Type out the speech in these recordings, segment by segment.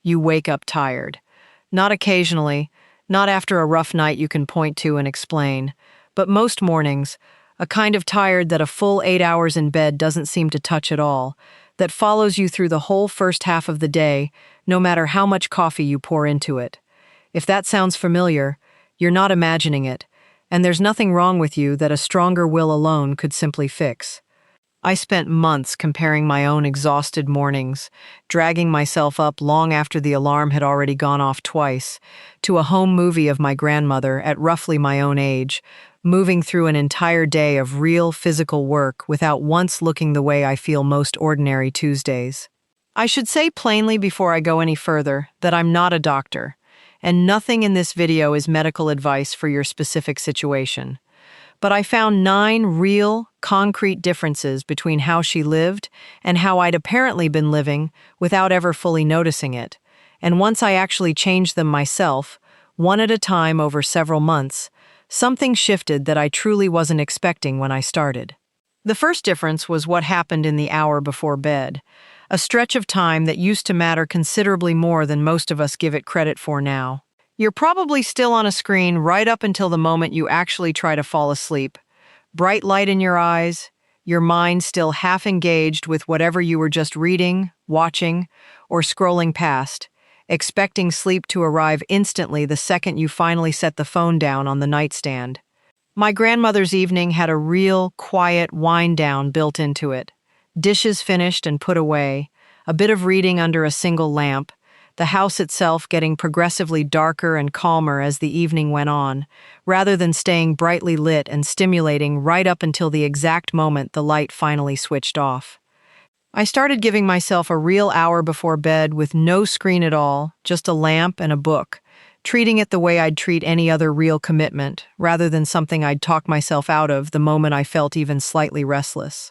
you wake up tired. Not occasionally, not after a rough night you can point to and explain, but most mornings, a kind of tired that a full 8 hours in bed doesn't seem to touch at all, that follows you through the whole first half of the day, no matter how much coffee you pour into it. If that sounds familiar, you're not imagining it, and there's nothing wrong with you that a stronger will alone could simply fix. I spent months comparing my own exhausted mornings, dragging myself up long after the alarm had already gone off twice, to a home movie of my grandmother at roughly my own age, moving through an entire day of real physical work without once looking the way I feel most ordinary Tuesdays. I should say plainly before I go any further that I'm not a doctor, and nothing in this video is medical advice for your specific situation. But I found 9 real, concrete differences between how she lived and how I'd apparently been living without ever fully noticing it. And once I actually changed them myself, one at a time over several months, something shifted that I truly wasn't expecting when I started. The first difference was what happened in the hour before bed, a stretch of time that used to matter considerably more than most of us give it credit for now. You're probably still on a screen right up until the moment you actually try to fall asleep. Bright light in your eyes, your mind still half engaged with whatever you were just reading, watching, or scrolling past, expecting sleep to arrive instantly the second you finally set the phone down on the nightstand. My grandmother's evening had a real, quiet wind-down built into it. Dishes finished and put away, a bit of reading under a single lamp, the house itself getting progressively darker and calmer as the evening went on, rather than staying brightly lit and stimulating right up until the exact moment the light finally switched off. I started giving myself a real hour before bed with no screen at all, just a lamp and a book, treating it the way I'd treat any other real commitment, rather than something I'd talk myself out of the moment I felt even slightly restless.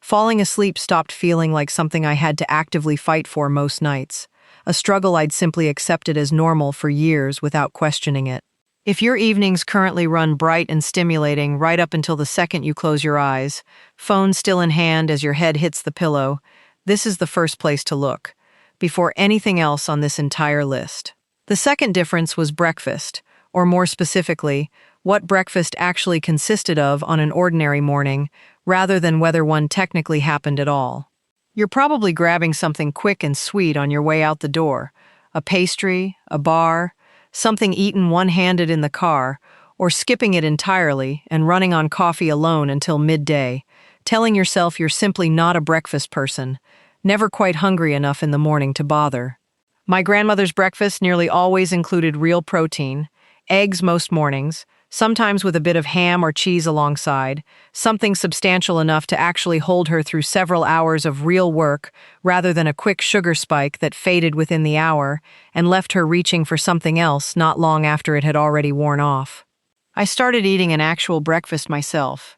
Falling asleep stopped feeling like something I had to actively fight for most nights, a struggle I'd simply accepted as normal for years without questioning it. If your evenings currently run bright and stimulating right up until the second you close your eyes, phone still in hand as your head hits the pillow, this is the first place to look, before anything else on this entire list. The second difference was breakfast, or more specifically, what breakfast actually consisted of on an ordinary morning, rather than whether one technically happened at all. You're probably grabbing something quick and sweet on your way out the door, a pastry, a bar, something eaten one-handed in the car, or skipping it entirely and running on coffee alone until midday, telling yourself you're simply not a breakfast person, never quite hungry enough in the morning to bother. My grandmother's breakfast nearly always included real protein, eggs most mornings, sometimes with a bit of ham or cheese alongside, something substantial enough to actually hold her through several hours of real work rather than a quick sugar spike that faded within the hour and left her reaching for something else not long after it had already worn off. I started eating an actual breakfast myself.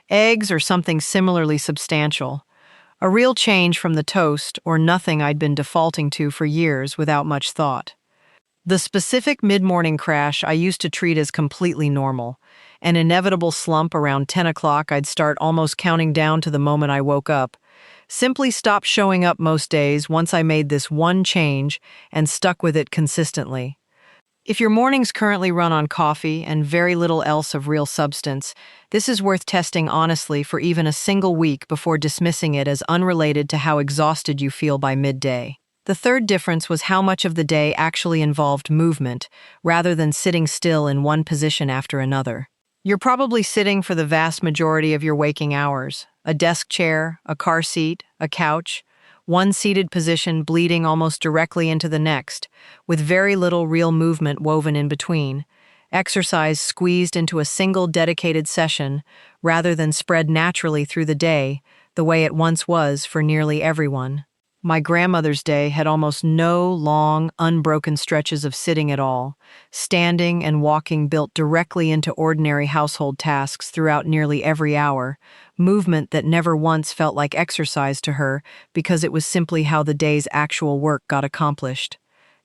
Eggs or something similarly substantial. A real change from the toast or nothing I'd been defaulting to for years without much thought. The specific mid-morning crash I used to treat as completely normal. An inevitable slump around 10 o'clock I'd start almost counting down to the moment I woke up. Simply stopped showing up most days once I made this one change and stuck with it consistently. If your mornings currently run on coffee and very little else of real substance, this is worth testing honestly for even a single week before dismissing it as unrelated to how exhausted you feel by midday. The third difference was how much of the day actually involved movement, rather than sitting still in one position after another. You're probably sitting for the vast majority of your waking hours. A desk chair, a car seat, a couch, one seated position bleeding almost directly into the next, with very little real movement woven in between. Exercise squeezed into a single dedicated session, rather than spread naturally through the day, the way it once was for nearly everyone. My grandmother's day had almost no long, unbroken stretches of sitting at all. Standing and walking built directly into ordinary household tasks throughout nearly every hour, movement that never once felt like exercise to her because it was simply how the day's actual work got accomplished,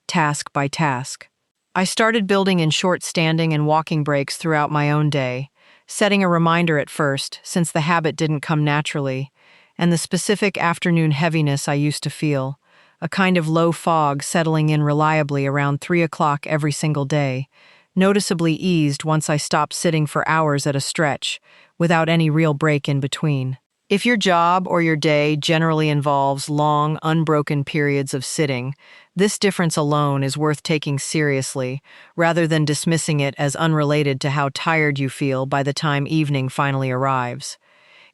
task by task. I started building in short standing and walking breaks throughout my own day, setting a reminder at first, since the habit didn't come naturally, and the specific afternoon heaviness I used to feel, a kind of low fog settling in reliably around 3 o'clock every single day, noticeably eased once I stopped sitting for hours at a stretch, without any real break in between. If your job or your day generally involves long, unbroken periods of sitting, this difference alone is worth taking seriously, rather than dismissing it as unrelated to how tired you feel by the time evening finally arrives.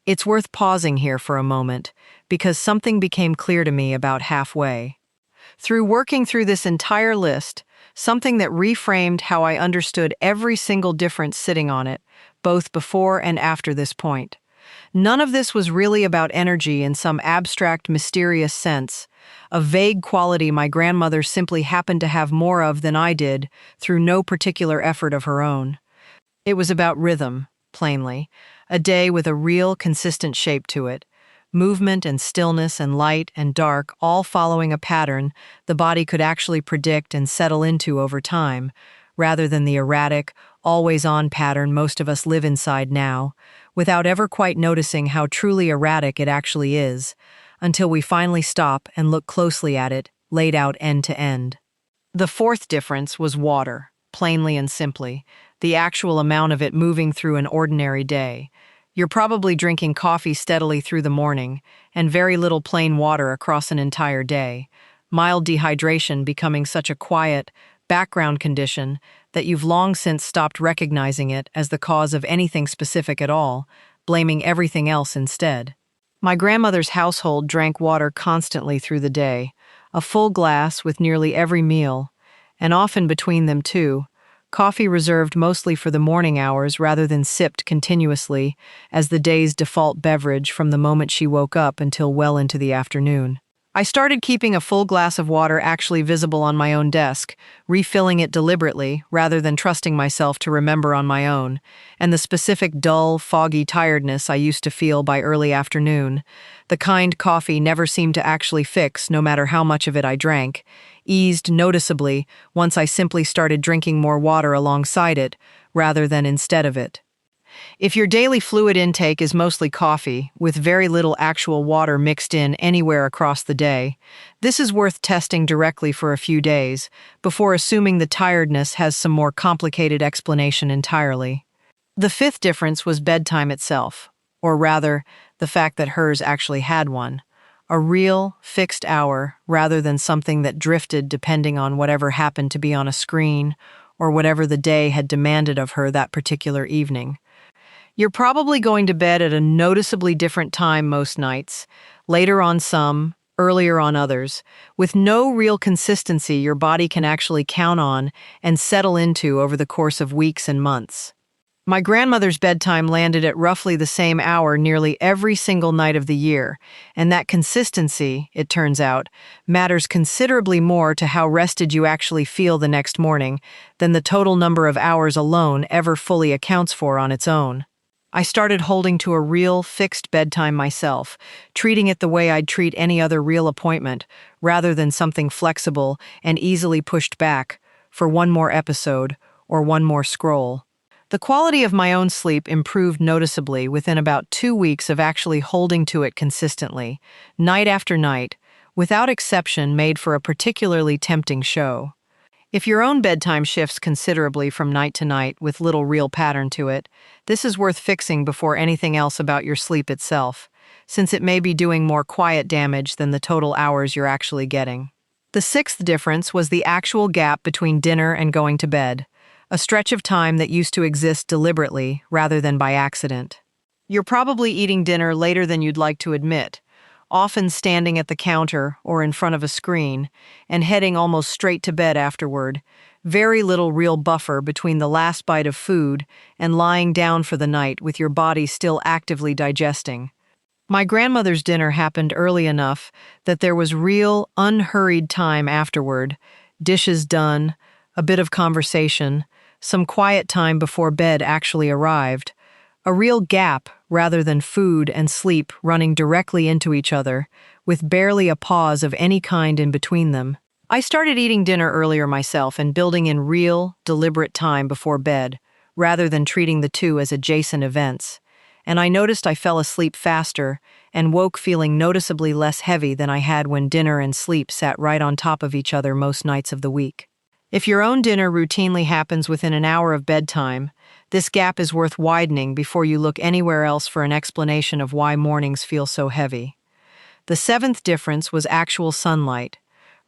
It's worth pausing here for a moment, because something became clear to me about halfway. Through working through this entire list, something that reframed how I understood every single difference sitting on it, both before and after this point. None of this was really about energy in some abstract, mysterious sense, a vague quality my grandmother simply happened to have more of than I did through no particular effort of her own. It was about rhythm, plainly, a day with a real, consistent shape to it, movement and stillness and light and dark all following a pattern the body could actually predict and settle into over time, rather than the erratic, always-on pattern most of us live inside now, without ever quite noticing how truly erratic it actually is, until we finally stop and look closely at it, laid out end to end. The fourth difference was water, plainly and simply, the actual amount of it moving through an ordinary day. You're probably drinking coffee steadily through the morning, and very little plain water across an entire day, mild dehydration becoming such a quiet, background condition that you've long since stopped recognizing it as the cause of anything specific at all, blaming everything else instead. My grandmother's household drank water constantly through the day, a full glass with nearly every meal, and often between them too, coffee reserved mostly for the morning hours rather than sipped continuously as the day's default beverage from the moment she woke up until well into the afternoon. I started keeping a full glass of water actually visible on my own desk, refilling it deliberately rather than trusting myself to remember on my own, and the specific dull, foggy tiredness I used to feel by early afternoon, the kind coffee never seemed to actually fix no matter how much of it I drank, eased noticeably once I simply started drinking more water alongside it, rather than instead of it. If your daily fluid intake is mostly coffee, with very little actual water mixed in anywhere across the day, this is worth testing directly for a few days, before assuming the tiredness has some more complicated explanation entirely. The fifth difference was bedtime itself, or rather, the fact that hers actually had one. A real, fixed hour, rather than something that drifted depending on whatever happened to be on a screen, or whatever the day had demanded of her that particular evening. You're probably going to bed at a noticeably different time most nights, later on some, earlier on others, with no real consistency your body can actually count on and settle into over the course of weeks and months. My grandmother's bedtime landed at roughly the same hour nearly every single night of the year, and that consistency, it turns out, matters considerably more to how rested you actually feel the next morning than the total number of hours alone ever fully accounts for on its own. I started holding to a real, fixed bedtime myself, treating it the way I'd treat any other real appointment, rather than something flexible and easily pushed back for one more episode or one more scroll. The quality of my own sleep improved noticeably within about 2 weeks of actually holding to it consistently, night after night, without exception made for a particularly tempting show. If your own bedtime shifts considerably from night to night with little real pattern to it, this is worth fixing before anything else about your sleep itself, since it may be doing more quiet damage than the total hours you're actually getting. The sixth difference was the actual gap between dinner and going to bed, a stretch of time that used to exist deliberately rather than by accident. You're probably eating dinner later than you'd like to admit, often standing at the counter or in front of a screen, and heading almost straight to bed afterward, very little real buffer between the last bite of food and lying down for the night with your body still actively digesting. My grandmother's dinner happened early enough that there was real, unhurried time afterward, dishes done, a bit of conversation, some quiet time before bed actually arrived, a real gap rather than food and sleep running directly into each other, with barely a pause of any kind in between them. I started eating dinner earlier myself and building in real, deliberate time before bed, rather than treating the two as adjacent events, and I noticed I fell asleep faster and woke feeling noticeably less heavy than I had when dinner and sleep sat right on top of each other most nights of the week. If your own dinner routinely happens within an hour of bedtime, this gap is worth widening before you look anywhere else for an explanation of why mornings feel so heavy. The seventh difference was actual sunlight,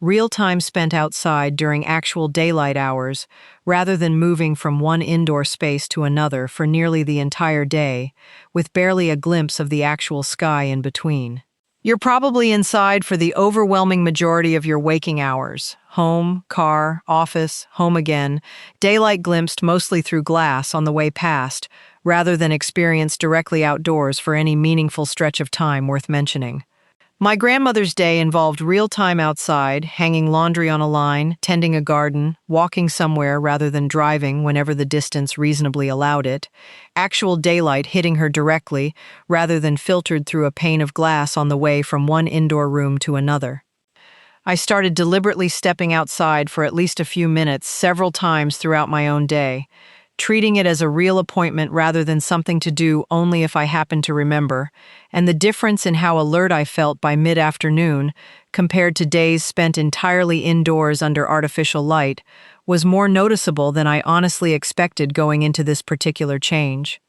real time spent outside during actual daylight hours, rather than moving from one indoor space to another for nearly the entire day, with barely a glimpse of the actual sky in between. You're probably inside for the overwhelming majority of your waking hours. Home, car, office, home again, daylight glimpsed mostly through glass on the way past, rather than experienced directly outdoors for any meaningful stretch of time worth mentioning. My grandmother's day involved real time outside, hanging laundry on a line, tending a garden, walking somewhere rather than driving whenever the distance reasonably allowed it, actual daylight hitting her directly rather than filtered through a pane of glass on the way from one indoor room to another. I started deliberately stepping outside for at least a few minutes several times throughout my own day, treating it as a real appointment rather than something to do only if I happened to remember, and the difference in how alert I felt by mid-afternoon, compared to days spent entirely indoors under artificial light, was more noticeable than I honestly expected going into this particular change.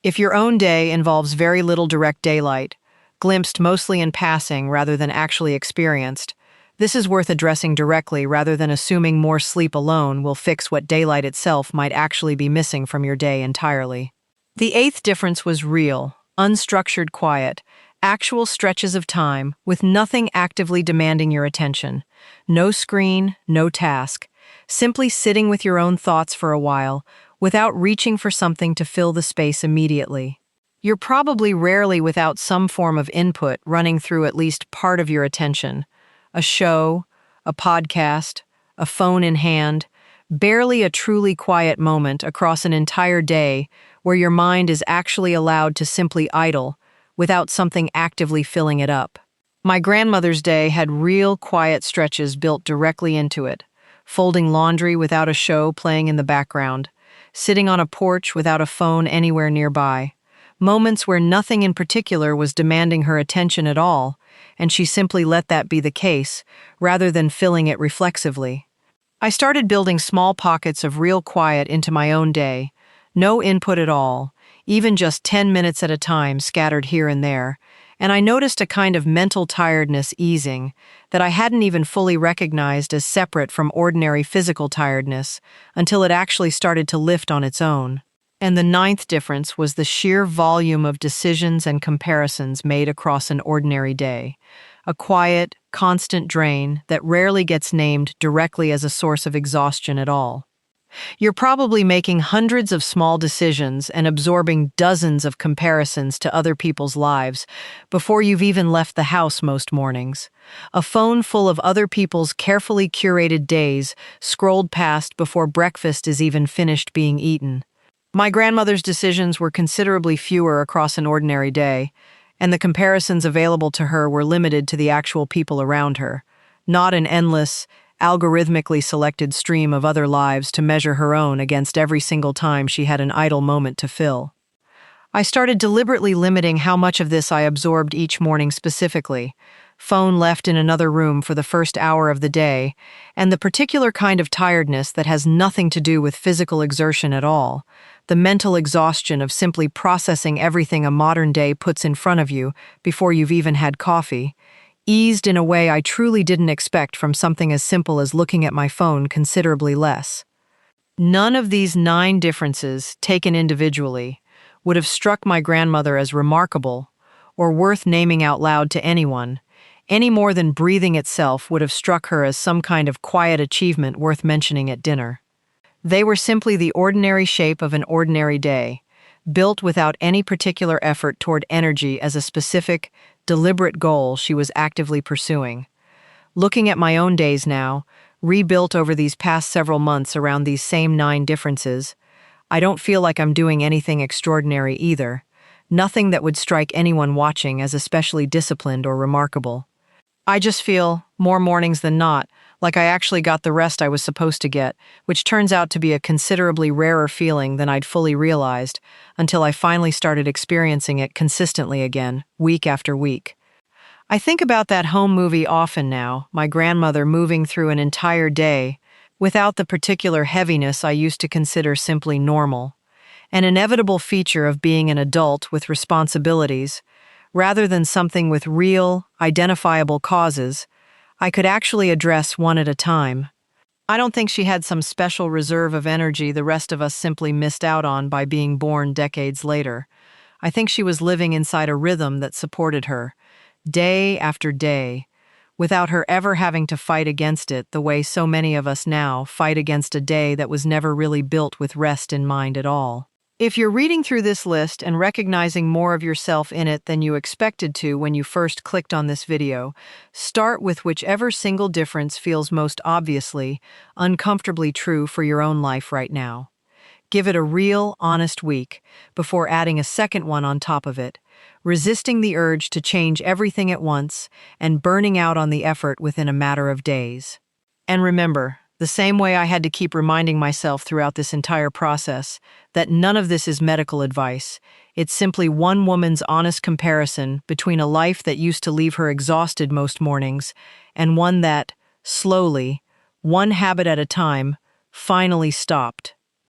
If your own day involves very little direct daylight, glimpsed mostly in passing rather than actually experienced, this is worth addressing directly rather than assuming more sleep alone will fix what daylight itself might actually be missing from your day entirely. The eighth difference was real, unstructured quiet, actual stretches of time with nothing actively demanding your attention. No screen, no task. Simply sitting with your own thoughts for a while without reaching for something to fill the space immediately. You're probably rarely without some form of input running through at least part of your attention. A show, a podcast, a phone in hand, barely a truly quiet moment across an entire day where your mind is actually allowed to simply idle without something actively filling it up. My grandmother's day had real quiet stretches built directly into it, folding laundry without a show playing in the background, sitting on a porch without a phone anywhere nearby, moments where nothing in particular was demanding her attention at all, and she simply let that be the case, rather than filling it reflexively. I started building small pockets of real quiet into my own day, no input at all, even just 10 minutes at a time scattered here and there, and I noticed a kind of mental tiredness easing that I hadn't even fully recognized as separate from ordinary physical tiredness until it actually started to lift on its own. And the ninth difference was the sheer volume of decisions and comparisons made across an ordinary day. A quiet, constant drain that rarely gets named directly as a source of exhaustion at all. You're probably making hundreds of small decisions and absorbing dozens of comparisons to other people's lives before you've even left the house most mornings. A phone full of other people's carefully curated days scrolled past before breakfast is even finished being eaten. My grandmother's decisions were considerably fewer across an ordinary day, and the comparisons available to her were limited to the actual people around her, not an endless, algorithmically selected stream of other lives to measure her own against every single time she had an idle moment to fill. I started deliberately limiting how much of this I absorbed each morning specifically, phone left in another room for the first hour of the day, and the particular kind of tiredness that has nothing to do with physical exertion at all, the mental exhaustion of simply processing everything a modern day puts in front of you before you've even had coffee, eased in a way I truly didn't expect from something as simple as looking at my phone considerably less. None of these 9 differences, taken individually, would have struck my grandmother as remarkable or worth naming out loud to anyone, any more than breathing itself would have struck her as some kind of quiet achievement worth mentioning at dinner. They were simply the ordinary shape of an ordinary day, built without any particular effort toward energy as a specific, deliberate goal she was actively pursuing. Looking at my own days now, rebuilt over these past several months around these same 9 differences, I don't feel like I'm doing anything extraordinary either, nothing that would strike anyone watching as especially disciplined or remarkable. I just feel, more mornings than not, like I actually got the rest I was supposed to get, which turns out to be a considerably rarer feeling than I'd fully realized until I finally started experiencing it consistently again, week after week. I think about that home movie often now, my grandmother moving through an entire day without the particular heaviness I used to consider simply normal, an inevitable feature of being an adult with responsibilities, rather than something with real, identifiable causes I could actually address one at a time. I don't think she had some special reserve of energy the rest of us simply missed out on by being born decades later. I think she was living inside a rhythm that supported her, day after day, without her ever having to fight against it the way so many of us now fight against a day that was never really built with rest in mind at all. If you're reading through this list and recognizing more of yourself in it than you expected to when you first clicked on this video, start with whichever single difference feels most obviously, uncomfortably true for your own life right now. Give it a real, honest week before adding a second one on top of it, resisting the urge to change everything at once and burning out on the effort within a matter of days. And remember, the same way I had to keep reminding myself throughout this entire process, that none of this is medical advice. It's simply one woman's honest comparison between a life that used to leave her exhausted most mornings and one that, slowly, one habit at a time, finally stopped.